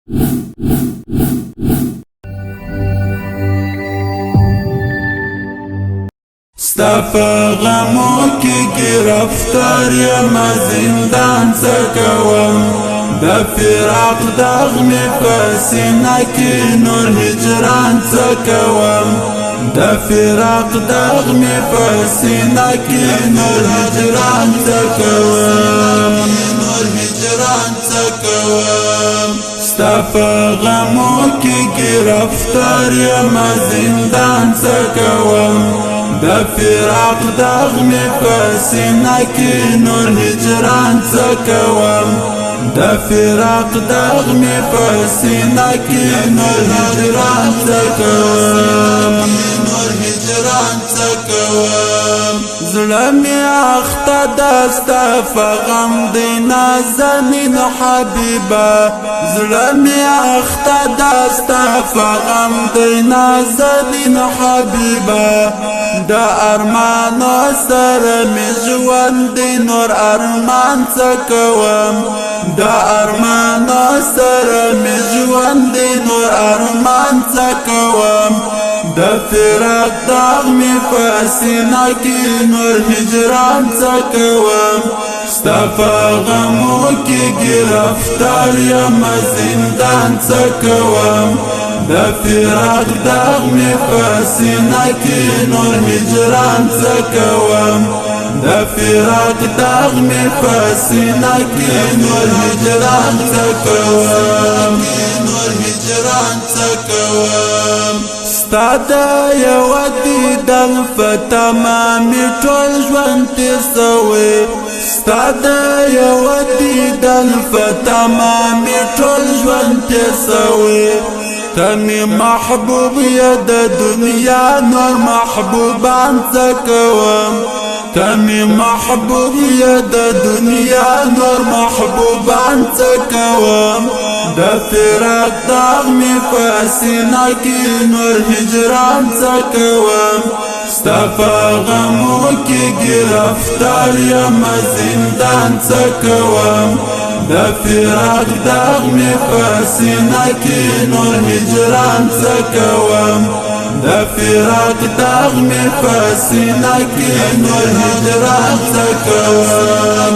ستا په غمو کې گرفتار یم زندان څه کوم د فراق داغ مې په سینه کې نور هجران څه کوم د فراق داغ مې په سینه کې نور هجران څه کوم ستا په غمو کې گرفتار یم زندان څه کوم د فراق داغ مې په سینه کې نور هجران څه کوم د فراق داغ مې په سینه کې نور هجران څه کوم زړه مې اخته ده ستا په غم دی نازنین حبیبه زړه مې اخته ده ستا په غم دی نازنین حبیبه د ارمانو سره مې ژوند دی نور ارمان څه کوم د ارمانو سره مې ژوند دی نور ارمان څه کوم د فراق داغ مې په سینه کې نور هجران څه کوم ستا په غمو کې گرفتار یم زندان څه کوم د فراق داغ مې په سینه کې نور هجران څه کوم د فراق داغ مې په سینه کې نور هجران څه کوم ستا د یو دیدن په تمامي ټول ژوند تېر سوی ستا د یو دیدن په تمامي ټول ژوند تېر سوی ته مې محبوب یې د دنیا نور محبوبان څه کوم ته مې محبوب یې د دنیا نور محبوبان څه کوم د فراق داغ مې په سینه کې نور هجران څه کوم ستا په غمو کې گرفتار یم زندان څه کوم د فراق داغ مې په سینه کې نور هجران څه کوم د فراق داغ مې په سینه کې نور هجران څه کوم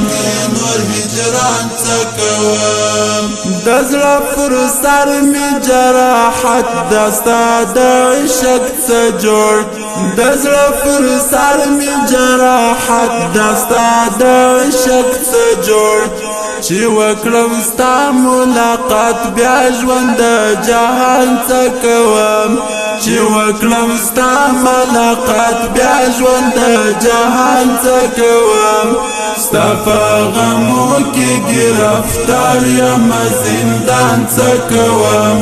د زړه پر سر مې جراحت ده ستا د عشق څه جوړ د زړه پر سر مې جراحت ده ستا د عشق څه جوړ چې وکړم ستا ملاقات بیا ژوند د جهان څه کوم چې وکړم ستا ملاقات بیا ژوند د جهان څه کوم ستا په غمو کې گرفتار یم زندان څه کوم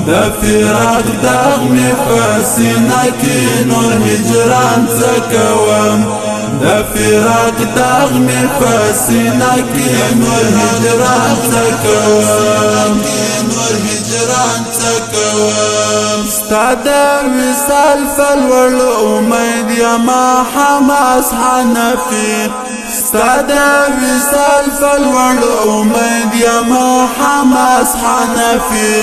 د فراق داغ مې په سینه کې نور هجران څه کوم د فراق داغ مې په سینه کې نور هجران څه کوم ستا د وصال په لوړ امید یما حماس حنفي ستا د وصال په لوړ امید یما حماس حنفي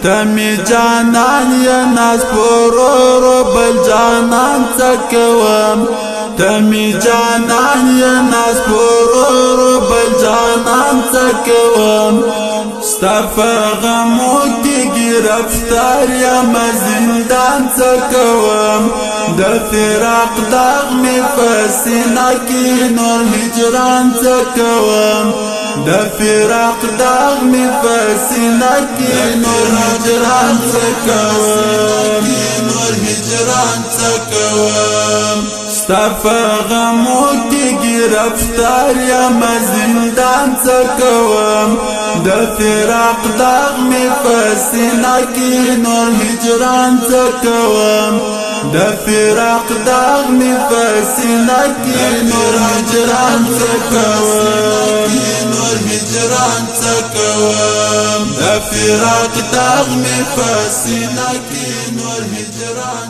ته مې جانان یې ناز پرورو بل جانان څه کوم ته مې جانان یې ناز پرورو بل جانان څه کوم ستا په غمو کې گرفتار یم زندان څه کوم د فراق داغ مې په سینه کې نور هجران څه کوم د فراق داغ مې په سینه کې نور هجران څه کوم ستا په غمو کې گرفتار یم زندان څه کوم د فراق داغ مې په سینه کې نور هجران څه کوم د فراق داغ مې په سینه کې نور هجران څه کوم د فراق داغ مې په سینه کې نور هجران